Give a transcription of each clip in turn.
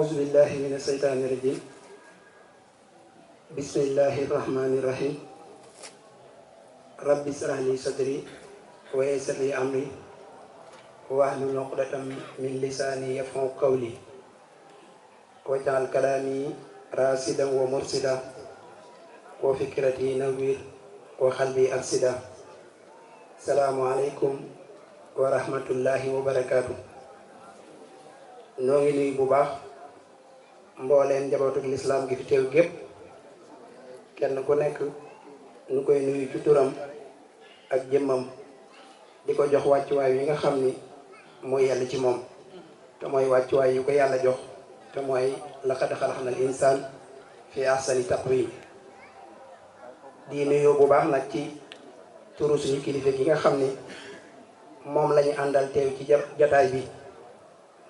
أعوذ بالله من الشيطان الرجيم بسم الله الرحمن الرحيم رب اشرح لي صدري ويسر لي أمري واحلل عقدة من لساني يفقهوا قولي واجعل كلامي راشدا ومرشدا وفكرتي نوير وقلبي أرشدا السلام عليكم ورحمة الله وبركاته noo ngi nuyu bu baax mbooleen njabootuk lislaam gi fi teew gépp kenn ku nekk nu koy nuyu ci turam ak jëmmam di ko jox wàccuwaay yi nga xam ni mooy yàlla ci moom te mooy wàccuwaay yu ko yàlla jox te mooy laqad xalaqnal insaan fi ahsani taqwiim di nuyu bu baax nag ci turu suñu kilifa gi nga xam ni moom lañu àndal teew ci jataay bi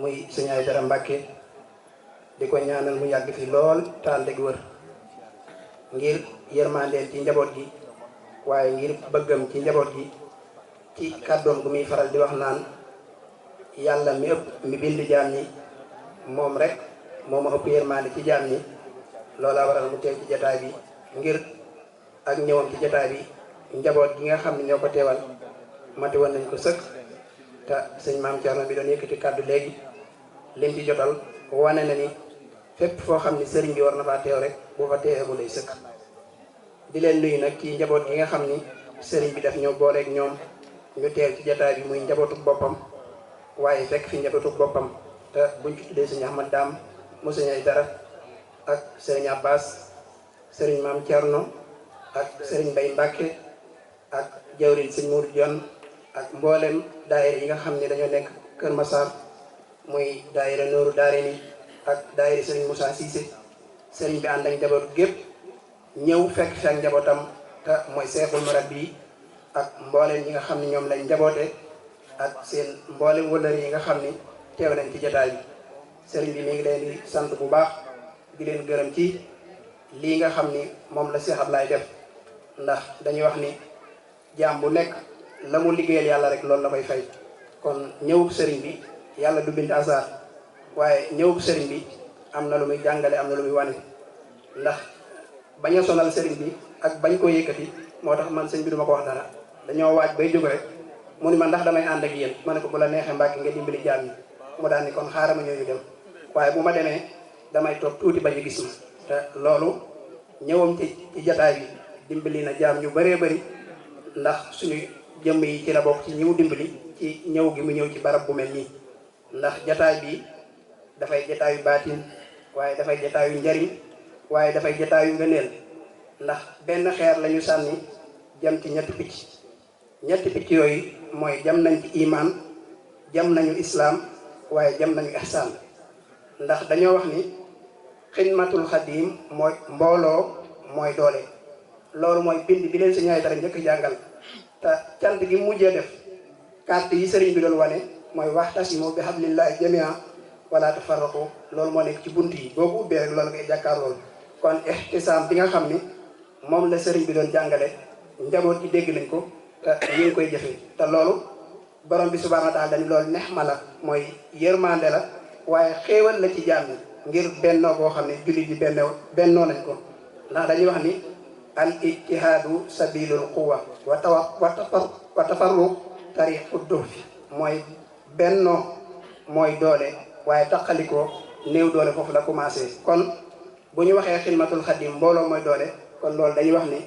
muy sëñ Aydara Mbackè di ko ñaanal mu yàgg fi lool taal dëgg wër ngir yërmandeel ci njaboot gi waaye ngir bëggam ci njaboot gi ci kàddoom gu muy faral di wax naan yàlla mi ëpp mi bind jaam ñi moom rek moo ma ëpp yërmande ci jaam ñi loola waral mu teew ci jataay bi ngir ak ñëwam ci jataay bi njaboot gi nga xam ne ñoo ko teewal mati woon nañ ko sëkk te sëñ maam Thierno bi doon yëkkati kàddu léegi lim ci jotal wane na ni fépp foo xam ni sëriñ bi war na faa teew rek boo fa teewee mu lay sëkk di leen nuyu nag ci njaboot gi nga xam ni sëriñ bi daf ñoo booleeg ñoom ñu teew ci jataay bi muy njabootuk boppam waaye fekk fi njabootuk boppam te buñ ci tuddee sëñ Ahmad Daam mu sëñ Aydara ak sëriñ Abbas sëriñ maam Thierno ak sëriñ Mbay Mbackè ak jawrin sëñ Mour Dione ak mboolem daayira yi nga xam ne dañoo nekk Kër Massar muy daayira Nooru Daarayni ak daayira Serigne Moussa Cissé Serigne bi ànd ak njaboot gépp ñëw fekk fi ak njabootam te mooy seexul murabbi ak mboolem yi nga xam ne ñoom lañ njaboote ak seen mboolem wëllëri yi nga xam ni teew nañ ci jotaay bi Serigne bi mi ngi leen di sant bu baax di leen gërëm ci lii nga xam ni moom la Cheikh Abdoulahi def ndax dañuy wax ni jaam bu nekk la mu liggéeyal yàlla rek loolu la koy fay kon ñëwub sëriñ bi yàlla du bind hasard waaye ñëwub sëriñ bi am na lu muy jàngale am na lu muy wane ndax bañ a sonal sëriñ bi ak bañ koo yëkkati moo tax man sëñ bi duma ko wax dara dañoo waaj bay jóg rek mu ni ma ndax damay ànd ak yéen ma ne ko bu la neexee Mbàkke nga dimbali jaam ñi mu daal ni kon xaaral ma ñëw ñu dem waaye bu ma demee damay toog tuuti bañ a gis ma te loolu ñëwam ci jataay bi dimbali na jaam ñu bëree bëri ndax suñu jëmm yi ci la bokk ci ñëw dimbali ci ñëw gi mu ñëw ci barab bu mel nii ndax jataay bi dafay jataayu baatin waaye dafay jataayu njariñ waaye dafay jataayu ngëneel ndax benn xeer lañu sànni jam ci ñetti picc yooyu mooy jam nañ ci imaan jam nañu islaam waaye jam nañu ihsaan ndax dañoo wax ni xidmatul xadim mooy mbooloo mooy doole loolu mooy bind bi leen Sëñ Aydara njëkk jàngal te cant gi mujjee def carte yi sëriñ bi doon wane mooy waxtasimu bi hablillahi jami'an wala tafarraqu loolu moo nekk ci bunt yi boo ko ubbee rek loolu ngay jàkkaar loolu kon ihtisaam bi nga xam ni moom la sëriñ bi doon jàngale njaboot yi dégg nañ ko te ñu ngi koy jëfe te loolu borom bi subhanahu wa taala dañ loolu nexma la mooy yërmande la waaye xéewal la ci jaam yi ngir bennoo boo xam ne jullit yi bennoo nañ ko ndax dañuy wax ni al ijtihaadu sabilul quwa wa tafarruq tariqu dufi mooy bennoo mooy doole waaye taqalikoo néew doole foofu la commencé kon bu ñu waxee xidmatul xadim mbooloo mooy doole kon loolu dañuy wax ni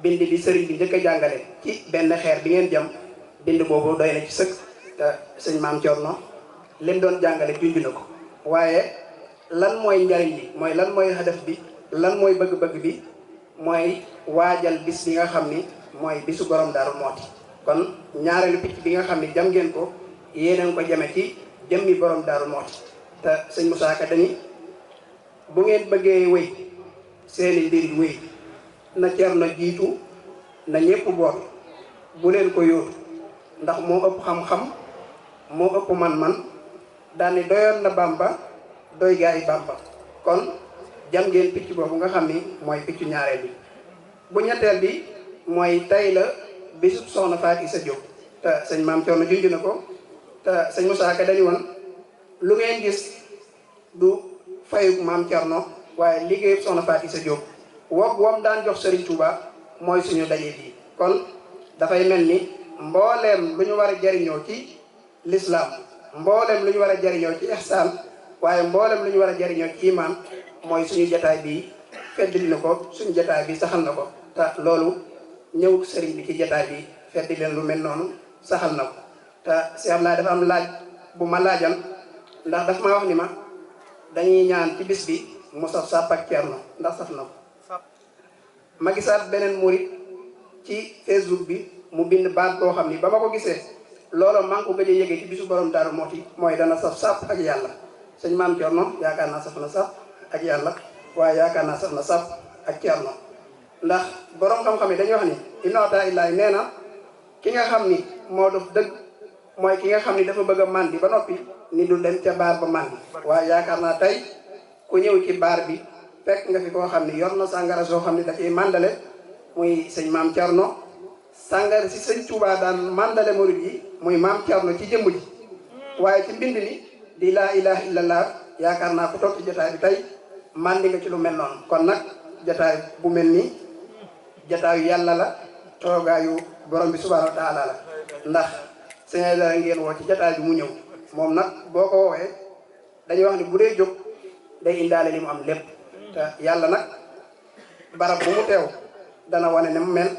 bind bi sëriñ bi njëkk a jàngale ci benn xeer bi ngeen jëm bind boobu doy na ci sëkk te sëñ maam Thierno lim doon jàngale junj na ko waaye lan mooy njariñ bi mooy lan mooy hadaf bi lan mooy bëgg-bëgg bi mooy waajal bis bi nga xam ni mooy bisu borom Daaru Mooti kon ñaareelu picc bi nga xam ni jam ngeen ko yéeneen ko jame ci jëmmi borom Daaru Mooti te sëñ Moussa Ka dañi bu ngeen bëggee wéy seeni mbir wéy na Thierno jiitu na ñëpp boot bu leen ko yóotu ndax moo ëpp xam-xam moo ëpp man-man daani doyoon na Bamba doy gaay Bamba kon jam ngeen picc boobu nga xam ni mooy piccu ñaareel bi bu ñetteel bi mooy tey la bisub soxna Faati Sa Jóob te sëñ maam Thierno junj na ko te sëñ Moussa Ka dañu woon lu ngeen gis du fayu maam Thierno waaye liggéey soxna Faty Issa Diop wom daan jox Serigne Touba mooy suñu daje bi kon dafay mel ni mbooleem lu ñu war a jariñoo ci l'islam mbooleem lu ñu war a jariñoo ci ihsaan waaye mbooleem lu ñu war a jariñoo ci iman mooy suñu jataay bi feddali na ko suñu jataay bi saxal na ko te loolu ñëw sëriñ bi ci jataay bi feddi leen lu mel noonu saxal na ko te si am naa dafa am laaj bu ma laajal ndax daf ma wax ni ma dañuy ñaan ci bis bi mu saf sàpp ak Thierno ndax saf na ko ma gisaat beneen murit ci Facebook bi mu bind baat boo xam ni ba ma ko gisee loolu maa ngi ko gëj a yëgee ci bisu borom Daaru Muxti mooy dana saf sàpp ak yàlla sëñ maam Thierno yaakaar naa saf na sàpp ak yàlla waaye yaakaar naa saf na sàpp ak Thierno ndax borom xam-xam yi dañuy wax ni inota illaay nee na ki nga xam ni moo def dëgg mooy ki nga xam ni dafa bëgg a màndi ba noppi ni du dem ca baar ba màndi waaye yaakaar naa tey ku ñëw ci baar bi fekk nga fi koo xam ni yor na sàngara soo xam ni da ciy màndale muy sëñ maam Thierno sàngara si sëñ Touba daan màndale murid yi muy maam Thierno ci jëmm ji waaye ci mbind mi di laa ilaha illallah yaakaar naa ku toog ci jotaay bi tey màndi nga ci lu mel noonu kon nag jotaay bu mel nii jotaayu yàlla la toogaayu borom bi subhanahu wa taala la ndax sëñ dara ngeen woo ci jotaay bi mu ñëw moom nag boo ko woowee dañuy wax ni bu dee jóg day indaale li mu am lépp te yàlla nag barab bu mu teew dana wane ne mu mel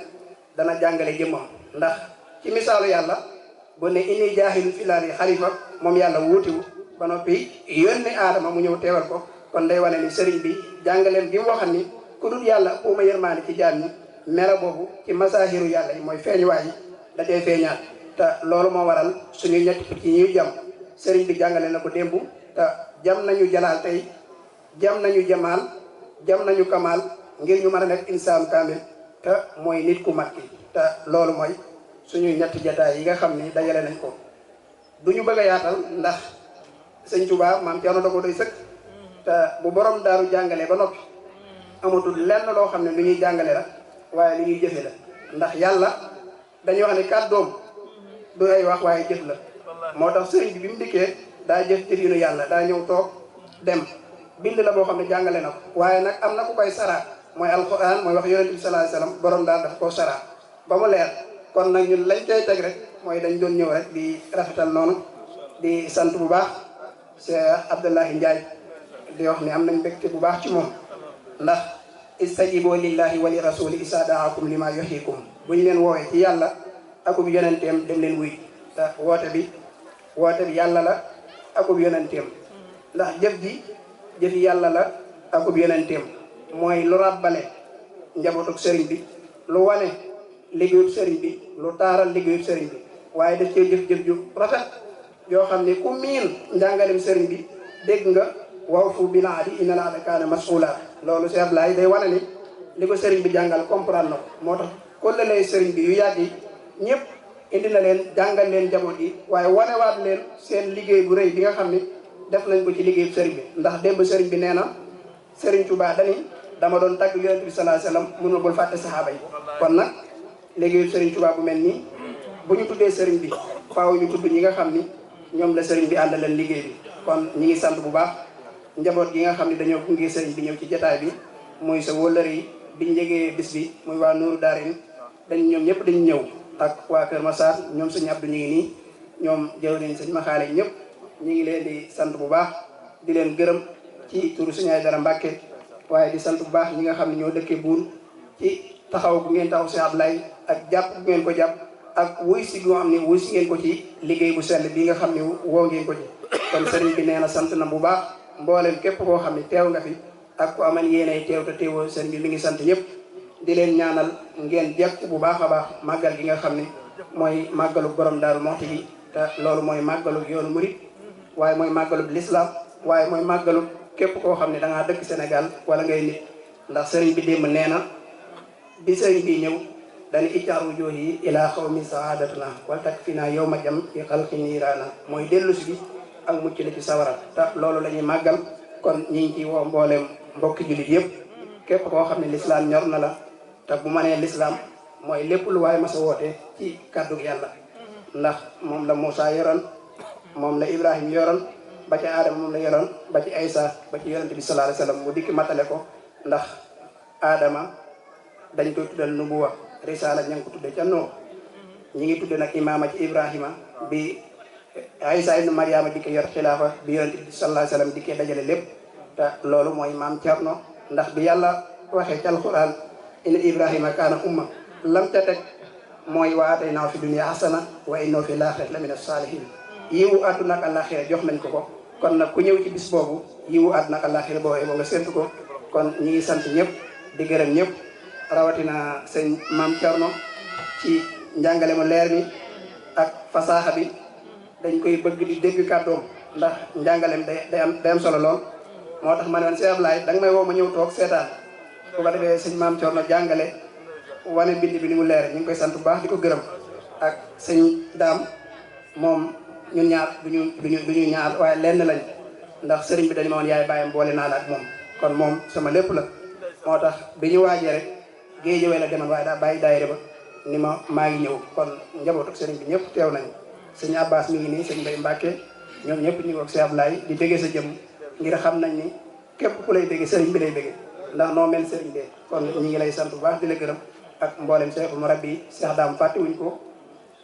dana jàngale jëmmam ndax ci misaalu yàlla bu ne inni jaahilu fil ardi xalifa moom yàlla wuutiwu ba noppi yónni aadama mu ñëw teewal ko kon day wane ni sëriñ bi jàngaleem bi mu waxal ni ku dul yàlla uma yërmaani ci jaam ñi mela boobu ci masaahiru yàlla yi mooy feeñuwaay yi da cay feeñaat te loolu moo waral suñu ñetti picc yi ñuy jam sëriñ bi jàngale na ko démb te jam nañu jalaal tey jam nañu jamaal jam nañu kamaal ngir ñu mën a nekk insaanu kaamil te mooy nit ku mat ki te loolu mooy suñu ñetti jataay yi nga xam ni dajale nañ ko du ñu bëgg a yaatal ndax sëñ Touba maam Thierno da ko doy sëkk te bu borom daaru jàngalee ba noppi amatul lenn loo xam ne lu ñuy jàngale la waaye lu ñuy jëfe la ndax yàlla dañuy wax ne kàddoom du ay wax waaye jëf la moo tax sëriñ bi mu dikkee daa jëf jëfinu yàlla daa ñëw toog dem bind la boo xam ne jàngale na ko waaye nag am na ku koy saraa mooy alquran mooy wax yonent bi sallallahu alayhi wasallam borom daal daf koo saraa ba mu leer kon nag ñun lañ koy teg rek mooy dañ doon ñëw rek di rafetal noonu di sant bu baax cheikh Abdoulahi Ndiaye di wax ni am nañ mbégte bu baax ci moom ndax istajibu lillahi wa li rasuli isa daakum lima yuhyikum bu ñu leen woowee ci yàlla akub yonenteem dem leen wuy te woote bi yàlla la akub yonenteem ndax jëfi yàlla la akub yonenteem mooy lu ràbbale njabootuk sëriñ bi lu wane liggéeyub sëriñ bi lu taaral liggéeyub sëriñ bi waaye daf cee jëf-jëf ju rafet yoo xam ne ku miin njàngalem sëriñ bi dégg nga waw fu bil ahdi innal ahda kaana mas'uula loolu Cheikh Abdoulahi day wane ni li ko sëriñ bi jàngal comprendre na ko moo tax kóllëre sëriñ bi yu yàgg yi ñëpp indi na leen jàngal leen njaboot yi waaye wanewaat leen seen liggéey bu rëy bi nga xam ne def nañ ko ci liggéeyu sëriñ bi ndax démb sëriñ bi nee na sëriñ Touba dani dama doon tagg yonent bi sallallahu alayhi wasallam mun na bul fàtte saxaaba yi kon nag liggéeyu sëriñ Touba bu mel nii bu ñu tuddee sëriñ bi faaw ñu tudd ñi nga xam ni ñoom la sëriñ bi àndaleen liggéey bi kon ñi ngi sant bu baax njaboot gi nga xam ne dañoo gunge sëriñ bi ñëw ci jotaay bi muy sa wóllëre yi biñ njegee bis bi muy waa Nuuru Daarin dañ ñoom ñëpp dañu ñëw ak waa Kër Massar ñoom sëñ Abdou ñu ngi nii ñoom jëw nañ sëñ Maxaale ñëpp ñu ngi leen di sant bu baax di leen gërëm ci turu sëñ Aydara Mbackè waaye di sant bu baax ñi nga xam ne ñoo dëkkee Buur ci taxaw bu ngeen taxaw sëñ Abdoulaye ak jàpp bu ngeen ko jàpp ak wuy si goo xam ne wuy si ngeen ko ci liggéey bu sell bi nga xam ne woo ngeen ko ci kon sëriñ bi nee na sant na bu baax mbooleem képp koo xam ne teew nga fi ak ku aman yéenay teew te teewoo sëriñ bi mi ngi sant ñëpp di leen ñaanal ngeen jekk bu baax a baax màggal gi nga xam ne mooy màggalu borom Daaru Muxti gi te loolu mooy màggalu yoonu murit waaye mooy màggalu l'islam waaye mooy màggalu képp koo xam ne da ngaa dëkk Sénégal wala ngay nit ndax sëriñ bi démb nee na bi sëriñ bi ñëw dañu icaaru joox yi ilaa xaw mi saadatuna wala tak fi naa yow ma jam ci xalqi niiraana mooy dellusi bi ak mucc la ci sawara te loolu la ñuy màggal kon ñi ngi ci woo mbooleem mbokki jullit yëpp képp koo xam ne l'islam ñor na la te bu ma nee l'islam mooy lépp lu waaye ma sa woote ci kàddug yàlla ndax moom la Moussa yoroon moom la Ibrahim yoroon ba ci aadama moom la yoroon ba ci Aysa ba ci yonente bi sallallahu alayhi wasallam mu dikk matale ko ndax aadama dañ koy tuddal nubuwa risaala ña ngi ko tudde ca noo ñi ngi tudde nag imaama ci Ibrahima bi Aysa ibnu Mariama dikkee yor xilaafa bi yonente bi sallallahu alayhi wasallam dikkee dajale lépp te loolu mooy maam Cerno ndax bi yàlla waxee ci alquran inna Ibrahima kaana umma lam ca teg mooy wa ataynaahu fi dunya hasana wa innahu fi laaxirati la mina saalihin yiwu àdduna ak àllaaxira jox nañ ko ko kon nag ku ñëw ci bis boobu yiwu àdduna ak àllaaxira boobu nga séntu ko kon ñi ngi sant ñëpp di gërëm ñëpp rawatina sëñ maam Cerno ci njàngale mu leer mi ak fasaaxa bi dañ koy bëgg di dégg kàddoom ndax njàngalem day am solo lool moo tax ma ne woon Cheikh Abdoulahi danga may woo ma ñëw toog seetaan bu ko defee sëñ maam Cerno jàngale wane bind bi ni mu leer ñu ngi koy sant bu baax di ko gërëm ak sëñ daam moom ñun ñaar duñu ñaar waaye lenn lañ ndax sëriñ bi dañu ma woon yaay bàyyam boole naa la ak moom kon moom sama lépp la moo tax bi ñu waajee rek géejëwee la demal waaye daa bàyyi daayira ba ni ma maa ngi ñëw kon njabootu sëriñ bi ñëpp teew nañu sëñ Abbas mi ngi nii sëñ Mbay Mbàkke ñoom ñëpp ñu ngi ak Cheikh Abdoulahi di bëggee sa jëm ngir xam nañ ni képp ku lay bëggee sëriñ bi lay bëggee ndax noo mel sëriñ de kon ñi ngi lay sant bu baax di la gërëm ak mboolem Cheikh Murabbi yi Cheikh Daam fàttewuñ ko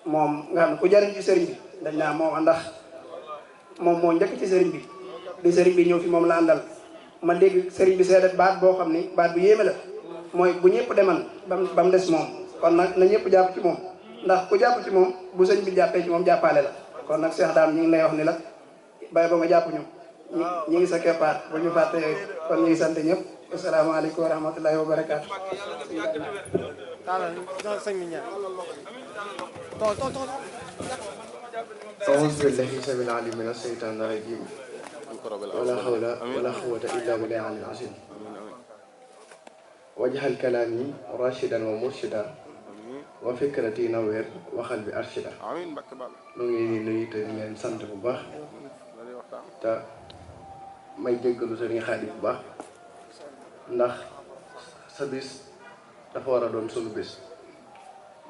moom nga xam ne ku jariñ ci sëriñ bi dañ naa moom ndax moom moo njëkk ci sëriñ bi sëriñ bi ñëw fi moom la àndal ma dégg sëriñ bi seedat baat boo xam ni baat bu yéeme la mooy bu ñëpp deman ba mu des moom kon nag na ñëpp jàpp ci moom ndax ku jàpp ci moom bu sëñ bi jàppee ci moom jàppaale la kon nag Cheikh Daam ñu ngi lay wax ni la bay ba nga jàpp ñu ñi ngi sa keppaat bu ñu fàtte yooyu kon ñu ngi sant ñëpp asalaamaaleykum wa rahmatullahi wa barakaatu أعوذ بالله السميع العليم من الشيطان الرجيم ولا حول ولا قوة إلا بالله العلي العظيم واجعل كلامي راشدا ومرشدا وفكرتي نوير وقلبي أرشدا ñu ngi nuyu te leen sant bu baax te may jéggalu Sëriñ Xaadim bu baax ndax sa bis dafa war a doon sunu bis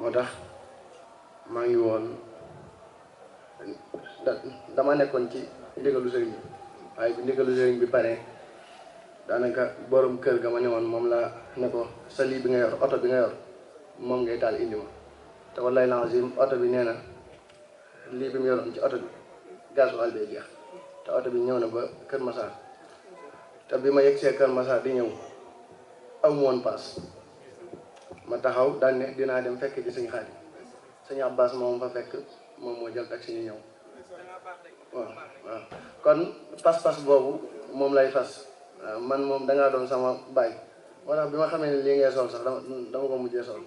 moo tax maa ngi woon dama nekkoon ci ndigalu sëriñ bi waaye bi ndigalu sëriñ bi pare daanaka borom kër ga ma ne woon moom la ne ko sa lii bi nga yor oto bi nga yor moom ngay taal indi ma te wallaay lazim oto bi nee na lii bi mu yoroon ci oto bi gasoil bee jeex te oto bi ñëw na ba Kër Massar te bi ma yegsee Kër Massar di ñëw aw ma woon paas ma taxaw daal ne dinaa dem fekk ci sëñ Xaadim sëñ Abbas moom fa fekk moom moo jël taxi ñu ñëw waaw kon pas-pas boobu moom lay fas man moom dangaa doon sama baay moo tax bi ma xamee ne lii ngay sol sax dama ko mujjee sol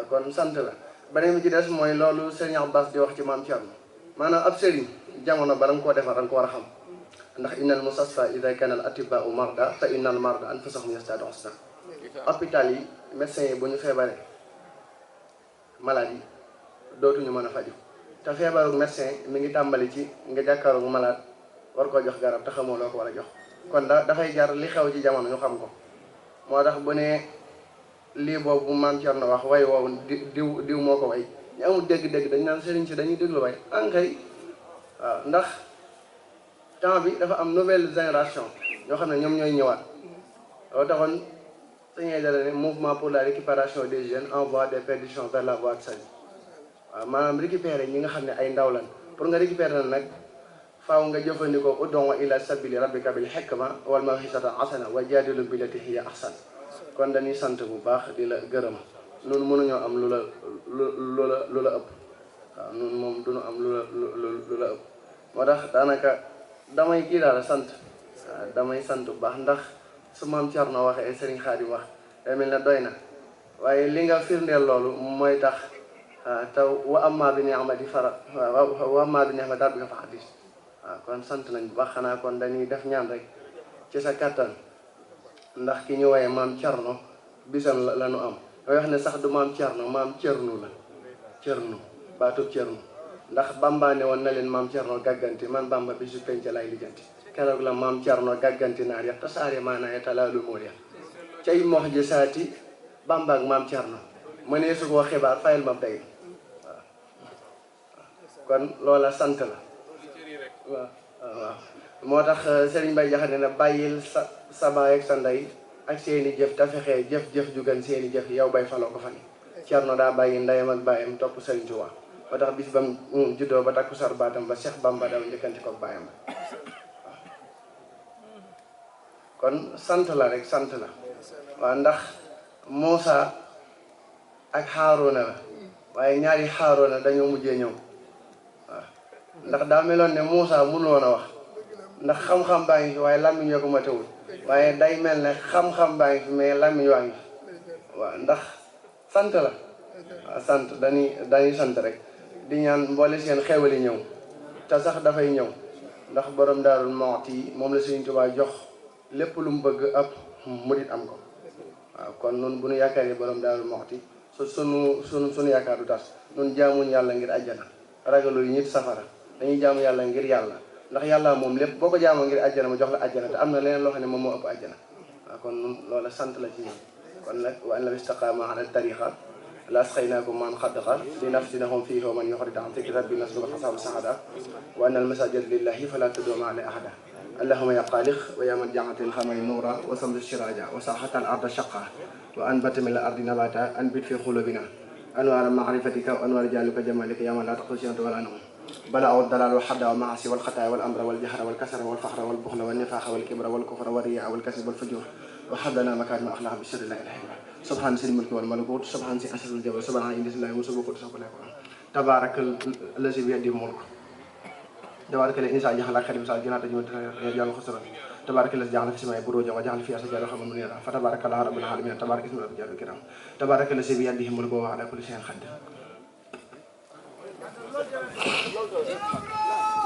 kon sant la beneen bi ci des mooy loolu sëñ Abbas di wax ci maam Thierno maanaam ab sëriñ jamono ba da nga koo defar da nga ko war a xam ndax innal mustasfa ida kana al atibaa marda fa innal marda anfusahum yastadu usna hôpital yi médecins yi bu ñu feebaree malade yi dootuñu mën a faju te feebaru médecin mi ngi tàmbali ci nga jàkkaaroog malade war koo jox garab te xamoo loo ko war a jox kon dafay jar li xew ci jamono ñu xam ko moo tax bu ne lii boobu maam Thierno wax way woowu diw moo ko way ñu amul dégg-dégg dañ naan sëriñ si dañuy déglu way ankay waaw ndax temps bi dafa am nouvelle génération ñoo xam ne ñoom ñooy ñëwaat loolu taxoon sañee dala ne mouvement pour la récupération des jeunes en voie de perdition vers la voie de salut waaw maanaam récupérer ñi nga xam ne ay ndaw lan pour nga récupérer na nag faaw nga jëfandikoo ud'u ila sabili rabbika bil hikma wal maw'izati hasana wa jaadilu billati hiya ahsan kon dañuy sant bu baax di la gërëm noonu mënuñoo am lu la ëpp waaw noonu moom duñu am lu la ëpp moo tax daanaka damay kii daal sant damay sant bu baax ndax su maam Thierno waxee Serigne Khadim wax day mel ne doy na waaye li nga firndeel loolu mooy tax te wa amma bi ni'mati wa amma bi ni'mati rabbika fa haddith waaw kon sant nañ bu baax xanaa kon dañuy def ñaan rek ci sa kattan ndax ki ñu woyee maam Thierno bisam la nu am mooy wax ne sax du maam Thierno maam Thierno la Thierno baatub Thierno ndax Bamba ne woon na leen maam Thierno gàgganti man Bamba bi su penc lay lijjanti keroog la maam Thierno gàgganti naar ya tasaare maanaa ya talaalu mool ya cay mox ji saati Bamba ak maam Thierno mënee su koo xibaar fayal ma day waaw kon loola sant la waaw moo tax Serigne Baye Jaxate na bàyyil sa baay ak sa ndey ak seeni jëf te fexee jëf ju gën seeni jëf yow bay faloo ko fa ni Cerno daa bàyyi ndeyam ak baayam topp Serigne Touba moo tax bis bam juddoo ba takku sar baatam ba Cheikh Bamba daw njëkkanti ko baayam kon sant la rek sant la waaw ndax Muusa ak Haaruna la waaye ñaari Haaruna dañoo mujjee ñëw waaw ndax daa meloon ne Muusa mënu woon a wax ndax xam-xam baa ngi fi waaye làmmiñ ñoo ko ma tewul waaye day mel ne xam-xam baa ngi fi mais làmmiñ waa ngi fi waaw ndax sant la waaw sant dañuy sant rek di ñaan mboole seen xewali ñëw te sax dafay ñëw ndax borom Daarul Muxti moom la Sëriñ Tuubaa jox lépp lu mu bëgg ëpp murit am ko waaw kon nun bu nu yaakaaree borom Daarul Muxti sunu yaakaar du tas nun jaamuñ yàlla ngir àjjana ragalu yi ñit safara dañuy jaamu yàlla ngir yàlla ndax yàlla moom lépp boo ko jaamoo ngir àjjana mu jox la àjjana te am na leneen loo xam ne moom moo ëpp àjjana waaw kon nun loola sant la ci ñun kon nag wa an law istaqaamu ala tariqa la asqaynaakum maan xaddaqa linaftinahum fiihi wa man yuxrid an dikri rabbi nasluhu xasaabu saxada wa anna al masajida lillahi fala tad'u ma'a llahi ahada allahumma ya xaaliq wa ya man ja'alta al-qamara nuura wa samsa siraaja wa saxata al-arda shaqqa wa anbata min al-ardi nabata anbit fi qulubina anwaara ma'rifatika wa anwaara jaalika jamalika ya man la taqul sinatu wala nawm بلاء الضلال والحد والمعاصي والخطايا والأمر والجهر والكسر والفخر والبخل والنفاق والكبر والكفر والرياء والكذب والفجور وحدنا مكارم الأخلاق بالسر لا إله إلا الله سبحان سيد الملك والملكوت سبحان سيد أشرف الجبل سبحان إنس الله وسبحانه وتعالى تبارك الذي بيده الملك تبارك الإنسان جعل خير مساء جنات يجعل خسرا تبارك الذي جعل في السماء بروجا وجعل فيها شجرا خضرا منيرا فتبارك الله رب العالمين تبارك اسم رب الجلال والإكرام تبارك الذي بيده الملك وهو على كل شيء قدير